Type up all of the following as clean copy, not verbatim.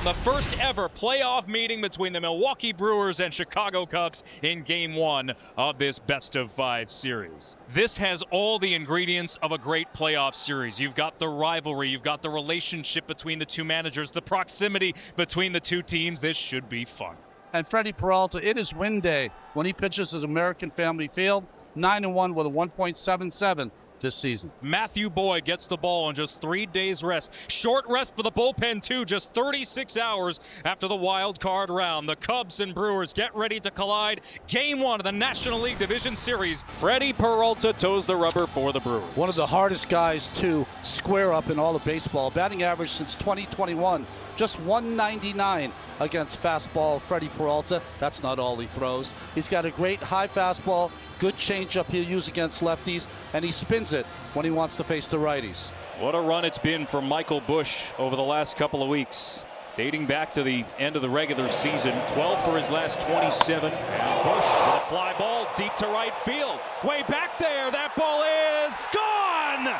The first ever playoff meeting between the Milwaukee Brewers and Chicago Cubs in Game 1 of this best-of-5 series. This has all the ingredients of a great playoff series. You've got the rivalry, you've got the relationship between the two managers, the proximity between the two teams. This should be fun. And Freddie Peralta, it is win day when he pitches at American Family Field, 9-1 with a 1.77 this season. Matthew Boyd gets the ball on just 3 days rest. Short rest for the bullpen too, just 36 hours after the wild card round. The Cubs and Brewers get ready to collide. Game 1 of the National League Division Series. Freddie Peralta toes the rubber for the Brewers. One of the hardest guys to square up in all of baseball. Batting average since 2021, just 199 against fastball Freddie Peralta. That's not all he throws. He's got a great high fastball, good changeup he'll use against lefties, and he spins it when he wants to face the righties. What a run it's been for Michael Busch over the last couple of weeks. Dating back to the end of the regular season, 12 for his last 27. And Busch with a fly ball deep to right field. Way back there, that ball is gone!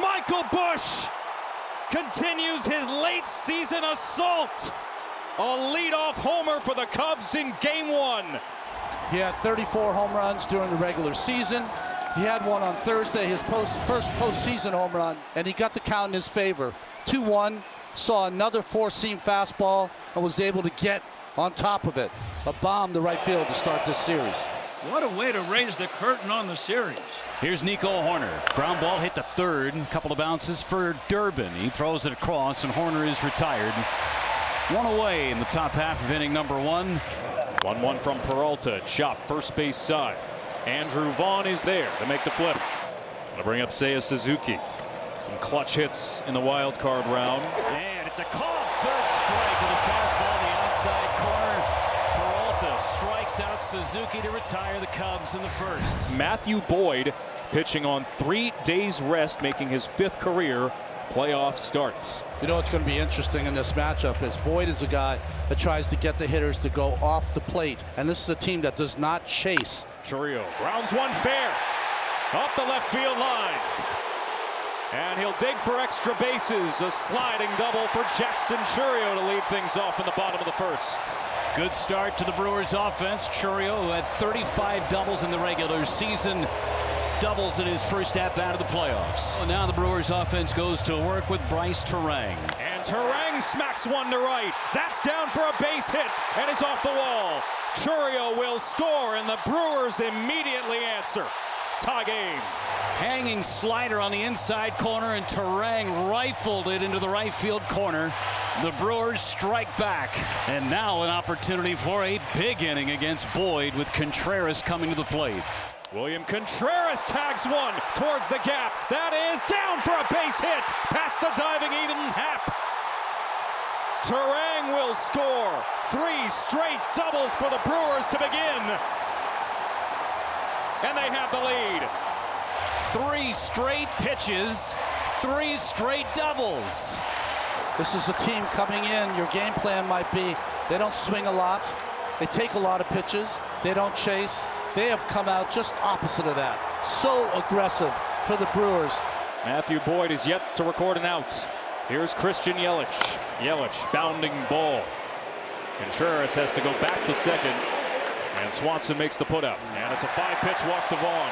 Michael Busch continues his late season assault. A leadoff homer for the Cubs in Game 1. He had 34 home runs during the regular season. He had one on Thursday, his first postseason home run, and he got the count in his favor. 2-1, saw another four-seam fastball, and was able to get on top of it. A bomb to right field to start this series. What a way to raise the curtain on the series. Here's Nico Hoerner. Ground ball hit to third. A couple of bounces for Durbin. He throws it across, and Hoerner is retired. One away in the top half of inning number 1. 1-1 from Peralta. Chop first base side. Andrew Vaughn is there to make the flip. Gonna bring up Seiya Suzuki. Some clutch hits in the wild card round. And it's a called third strike with a fastball in the outside corner. Peralta strikes out Suzuki to retire the Cubs in the first. Matthew Boyd pitching on 3 days rest, making his 5th career playoff starts. You know what's going to be interesting in this matchup is Boyd is a guy that tries to get the hitters to go off the plate, and this is a team that does not chase. Chourio grounds one fair up the left field line, and he'll dig for extra bases. A sliding double for Jackson Chourio to lead things off in the bottom of the first. Good start to the Brewers offense. Chourio, who had 35 doubles in the regular season, doubles in his first at-bat of the playoffs. And now the Brewers offense goes to work with Bryce Terang. And Terang smacks one to right. That's down for a base hit and is off the wall. Chourio will score, and the Brewers immediately answer. Tie game. Hanging slider on the inside corner, and Terang rifled it into the right field corner. The Brewers strike back, and now an opportunity for a big inning against Boyd with Contreras coming to the plate. William Contreras tags one towards the gap. That is down for a base hit past the diving Eden Happ. Terang will score. 3 straight doubles for the Brewers to begin. And they have the lead. 3 straight pitches, 3 straight doubles. This is a team coming in. Your game plan might be they don't swing a lot. They take a lot of pitches. They don't chase. They have come out just opposite of that. So aggressive for the Brewers. Matthew Boyd is yet to record an out. Here's Christian Yelich. Yelich bounding ball. Contreras has to go back to second. And Swanson makes the put up. And it's a 5-pitch walk to Vaughn.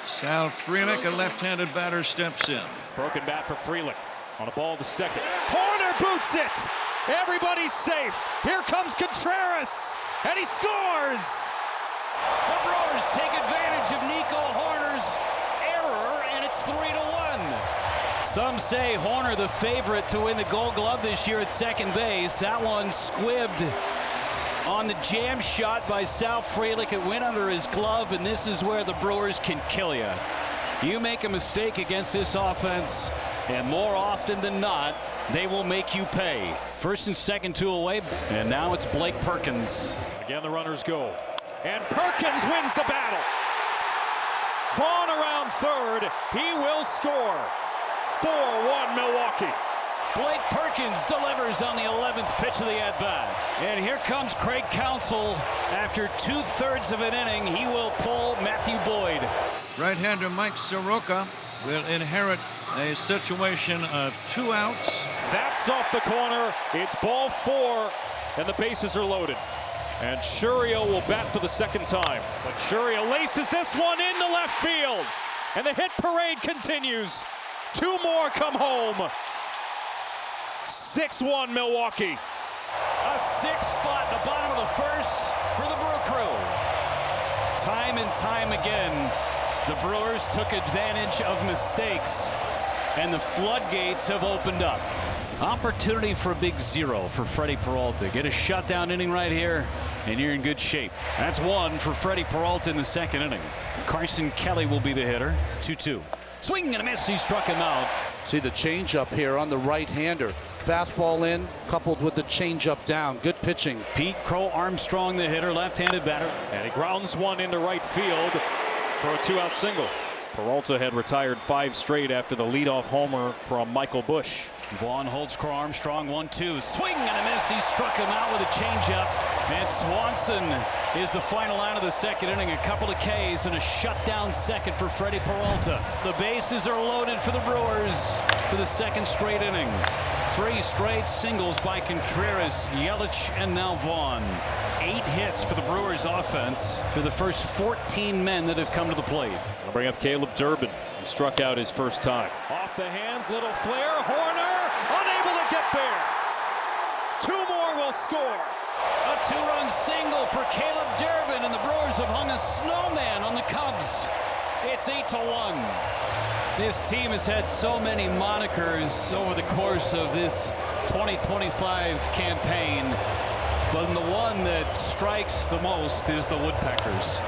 Sal Frelick, a left-handed batter, steps in. Broken bat for Frelick. On a ball to second. Hoerner boots it. Everybody's safe. Here comes Contreras. And he scores. The Brewers take advantage of Nico Hoerner's error, and it's 3-1. Some say Hoerner the favorite to win the Gold Glove this year at second base. That one squibbed on the jam shot by Sal Frelick. It went under his glove, and this is where the Brewers can kill you. You make a mistake against this offense, and more often than not, they will make you pay. First and second, 2 away, and now it's Blake Perkins. Again, the runners go. And Perkins wins the battle. Vaughn around third. He will score. 4-1 Milwaukee. Blake Perkins delivers on the 11th pitch of the at-bat. And here comes Craig Counsell. After 2/3 of an inning, he will pull Matthew Boyd. Right-hander Mike Soroka will inherit a situation of 2 outs. That's off the corner. It's ball 4, and the bases are loaded. And Chourio will bat for the second time. But Chourio laces this one into left field. And the hit parade continues. 2 more come home. 6-1 Milwaukee. A 6th spot in the bottom of the 1st for the Brew Crew. Time and time again, the Brewers took advantage of mistakes, and the floodgates have opened up. Opportunity for a big 0 for Freddie Peralta. Get a shutdown inning right here, and you're in good shape. That's 1 for Freddie Peralta in the 2nd inning. Carson Kelly will be the hitter. 2-2. Swing and a miss. He struck him out. See the changeup here on the right-hander. Fastball in, coupled with the changeup down. Good pitching. Pete Crow Armstrong, the hitter, left-handed batter. And he grounds one into right field for a 2-out single. Peralta had retired 5 straight after the leadoff homer from Michael Busch. Vaughn holds Crow Armstrong. 1-2. Swing and a miss. He struck him out with a changeup. And Swanson is the final out of the 2nd inning. A couple of Ks and a shutdown 2nd for Freddie Peralta. The bases are loaded for the Brewers for the 2nd straight inning. 3 straight singles by Contreras, Yelich, and now Vaughn. 8 hits for the Brewers offense for the first 14 men that have come to the plate. I'll bring up Caleb Durbin, who struck out his first time. Off the hands, little flare. Horner unable to get there. 2 more will score. A 2-run single for Caleb Durbin, and the Brewers have hung a snowman on the Cubs. It's 8-1. This team has had so many monikers over the course of this 2025 campaign, but the one that strikes the most is the Woodpeckers.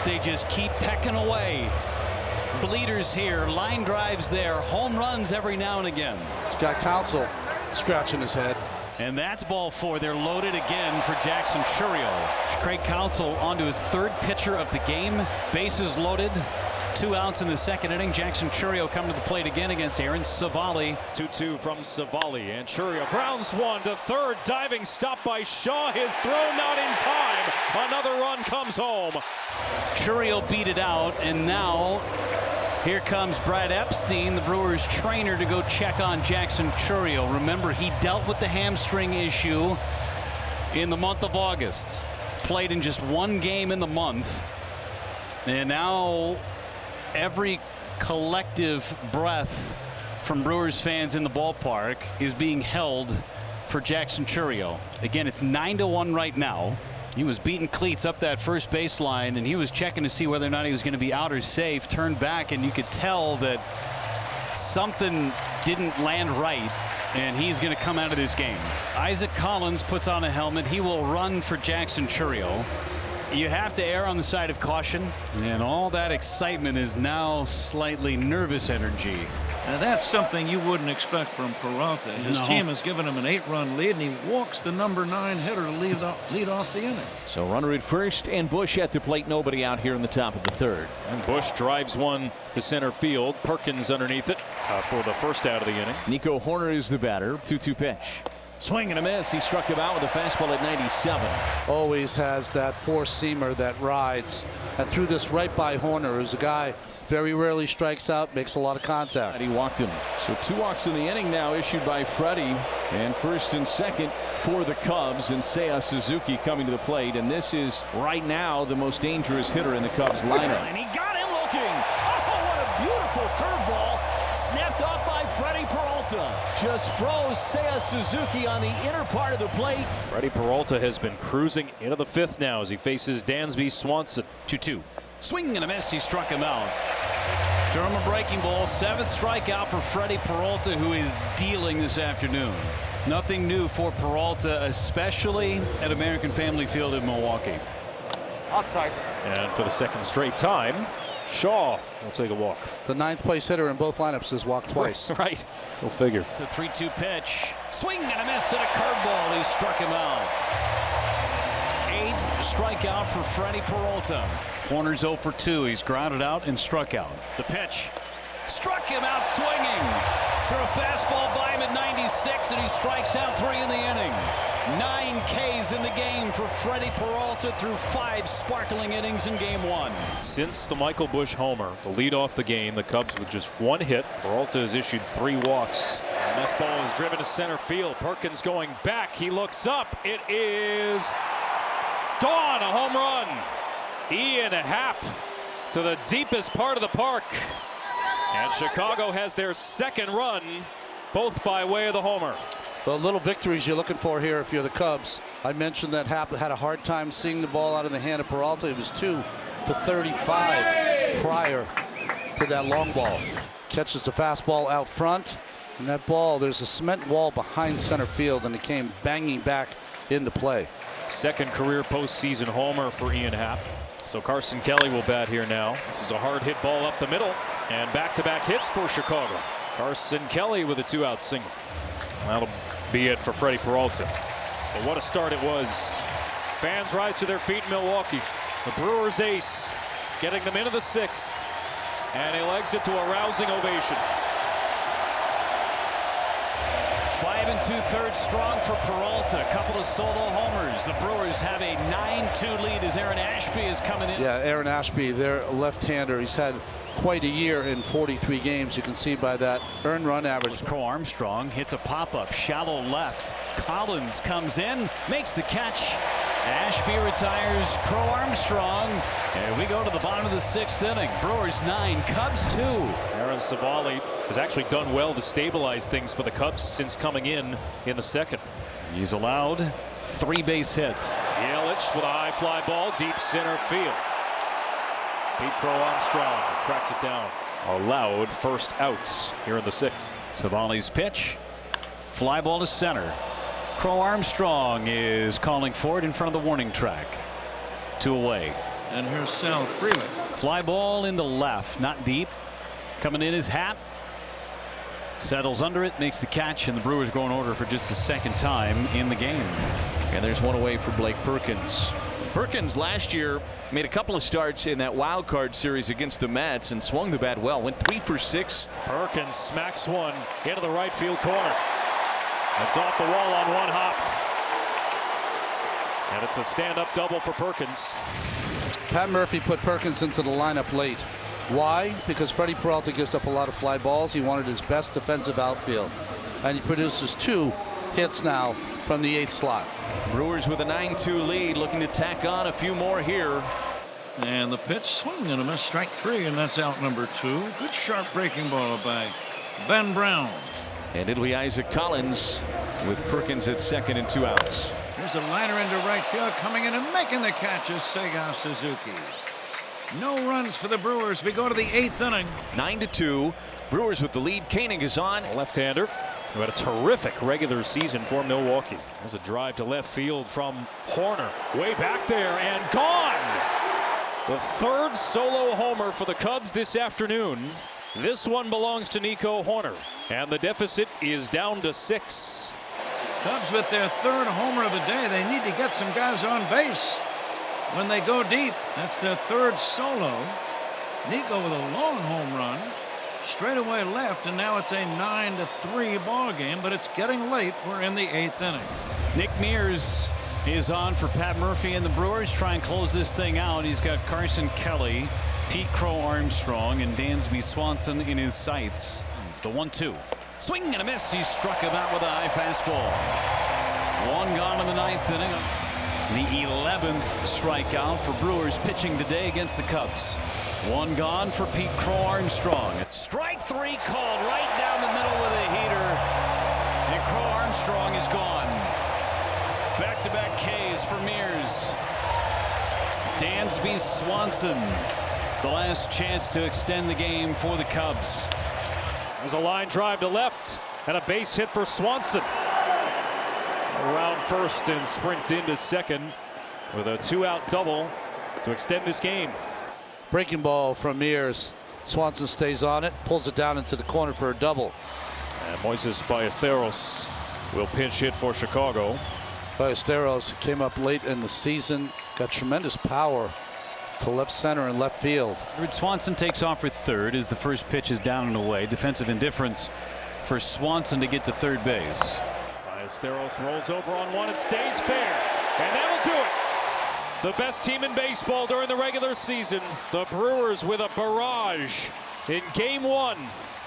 They just keep pecking away. Bleeders here, line drives there, home runs every now and again. Scott Counsell scratching his head. And that's ball 4. They're loaded again for Jackson Chourio. Craig Counsell onto his 3rd pitcher of the game. Bases loaded. 2 outs in the 2nd inning. Jackson Chourio coming to the plate again against Aaron Savali. 2-2 from Savali, and Chourio grounds one to third. Diving stop by Shaw. His throw not in time. Another run comes home. Chourio beat it out, and now here comes Brad Epstein, the Brewers trainer, to go check on Jackson Chourio. Remember, he dealt with the hamstring issue in the month of August. Played in just 1 game in the month. And now every collective breath from Brewers fans in the ballpark is being held for Jackson Chourio. Again, it's 9-1 right now. He was beating cleats up that first baseline, and he was checking to see whether or not he was going to be out or safe. Turned back, and you could tell that something didn't land right, and he's going to come out of this game. Isaac Collins puts on a helmet. He will run for Jackson Chourio. You have to err on the side of caution, and all that excitement is now slightly nervous energy. Now that's something you wouldn't expect from Peralta. His team has given him an 8-run lead, and he walks the number 9 hitter to lead off the inning. So runner at first, and Busch at the plate. Nobody out here in the top of the 3rd. And Busch drives one to center field. Perkins underneath it for the first out of the inning. Nico Horner is the batter. 2-2 pitch. Swing and a miss. He struck him out with a fastball at 97. Always has that 4-seamer that rides. And threw this right by Horner, who's a guy very rarely strikes out, makes a lot of contact. And he walked him. So 2 walks in the inning now issued by Freddie. And 1st and 2nd for the Cubs, and Seiya Suzuki coming to the plate. And this is right now the most dangerous hitter in the Cubs lineup. And he got him looking. Oh, what a beautiful curveball. Snapped off by Freddie Peralta. Just froze Seiya Suzuki on the inner part of the plate. Freddie Peralta has been cruising into the 5th now as he faces Dansby Swanson. 2-2. Swing and a miss. He struck him out. Throw a breaking ball. 7th strikeout for Freddie Peralta, who is dealing this afternoon. Nothing new for Peralta, especially at American Family Field in Milwaukee. And for the 2nd straight time, Shaw will take a walk. The 9th place hitter in both lineups has walked twice. Right. Go figure. It's a 3-2 pitch. Swing and a miss and a curveball. He struck him out. 8th strikeout for Freddie Peralta. Horner's 0 for 2. He's grounded out and struck out. The pitch. Struck him out swinging. Threw a fastball by him at 96, and he strikes out 3 in the inning. 9 Ks in the game for Freddie Peralta through 5 sparkling innings in game 1. Since the Michael Busch homer to lead off the game, the Cubs with just 1 hit. Peralta has issued 3 walks. And this ball is driven to center field. Perkins going back. He looks up. It is gone. A home run. Ian Happ to the deepest part of the park. And Chicago has their 2nd run, both by way of the homer. The little victories you're looking for here if you're the Cubs. I mentioned that Happ had a hard time seeing the ball out of the hand of Peralta. It was 2 for 35 prior to that long ball. Catches the fastball out front, and that ball, there's a cement wall behind center field, and it came banging back into play. 2nd career postseason homer for Ian Happ. So Carson Kelly will bat here now. This is a hard hit ball up the middle, and back-to-back hits for Chicago. Carson Kelly with a 2-out single. That'll be it for Freddie Peralta. But what a start it was. Fans rise to their feet in Milwaukee. The Brewers ace getting them into the 6th, and he legs it to a rousing ovation. 5 2/3 strong for Peralta. A couple of solo homers. The Brewers have a 9-2 lead as Aaron Ashby is coming in. Yeah, Aaron Ashby, their left-hander. He's had quite a year in 43 games. You can see by that earned run average. Crow Armstrong hits a pop-up, shallow left. Collins comes in, makes the catch. Ashby retires. Crow Armstrong. And we go to the bottom of the 6th inning. Brewers 9, Cubs 2. Aaron Savali has actually done well to stabilize things for the Cubs since coming in the 2nd. He's allowed 3 base hits. Yelich with a high fly ball deep center field. Pete Crow Armstrong tracks it down. Allowed first outs here in the 6th. Savali's pitch. Fly ball to center. Crow Armstrong is calling for it in front of the warning track. 2 away. And here's Sal Freeman. Fly ball into left, not deep. Coming in is Happ. Settles under it, makes the catch, and the Brewers go in order for just the 2nd time in the game. And there's 1 away for Blake Perkins. Perkins last year made a couple of starts in that wild card series against the Mets and swung the bat well. Went 3 for 6. Perkins smacks one into the right field corner. It's off the wall on 1 hop. And it's a stand-up double for Perkins. Pat Murphy put Perkins into the lineup late. Why? Because Freddie Peralta gives up a lot of fly balls. He wanted his best defensive outfield. And he produces 2 hits now from the 8th slot. Brewers with a 9-2 lead, looking to tack on a few more here. And the pitch, swing and a miss, strike 3, and that's out number 2. Good sharp breaking ball by Ben Brown. And it'll be Isaac Collins with Perkins at 2nd and 2 outs. Here's a liner into right field, coming in and making the catch is Seiya Suzuki. No runs for the Brewers. We go to the 8th inning. 9-2. Brewers with the lead. Koenig is on. A left-hander who had a terrific regular season for Milwaukee. There's a drive to left field from Horner. Way back there and gone. The 3rd solo homer for the Cubs this afternoon. This one belongs to Nico Horner. And the deficit is down to 6. Cubs with their 3rd homer of the day. They need to get some guys on base when they go deep. That's their 3rd solo. Nico with a long home run. Straightaway left, and now it's a 9-3 ball game, but it's getting late. We're in the 8th inning. Nick Mears is on for Pat Murphy and the Brewers. Try and close this thing out. He's got Carson Kelly, Pete Crow Armstrong, and Dansby Swanson in his sights. It's the 1-2. Swing and a miss. He struck him out with a high fastball. 1 gone in the 9th inning. The 11th strikeout for Brewers pitching today against the Cubs. 1 gone for Pete Crow Armstrong. Strike 3 called right down the middle with a heater. And Crow Armstrong is gone. Back-to-back Ks for Mears. Dansby Swanson. The last chance to extend the game for the Cubs. There's a line drive to left and a base hit for Swanson. Around first and sprint into 2nd with a 2-out double to extend this game. Breaking ball from Mears. Swanson stays on it, pulls it down into the corner for a double. And Moises Ballesteros will pinch hit for Chicago. Ballesteros came up late in the season, got tremendous power to left center and left field. Swanson takes off for 3rd as the first pitch is down and away. Defensive indifference for Swanson to get to 3rd base. Ballesteros rolls over on one and stays fair. And that'll do it. The best team in baseball during the regular season. The Brewers with a barrage in Game 1.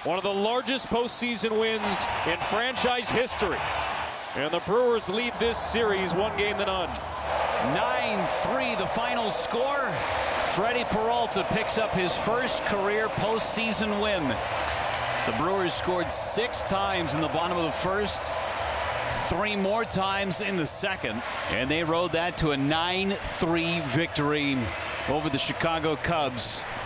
One of the largest postseason wins in franchise history. And the Brewers lead this series 1-0. 9-3 the final score. Freddie Peralta picks up his first career postseason win. The Brewers scored 6 times in the bottom of the first, 3 more times in the second, and they rode that to a 9-3 victory over the Chicago Cubs.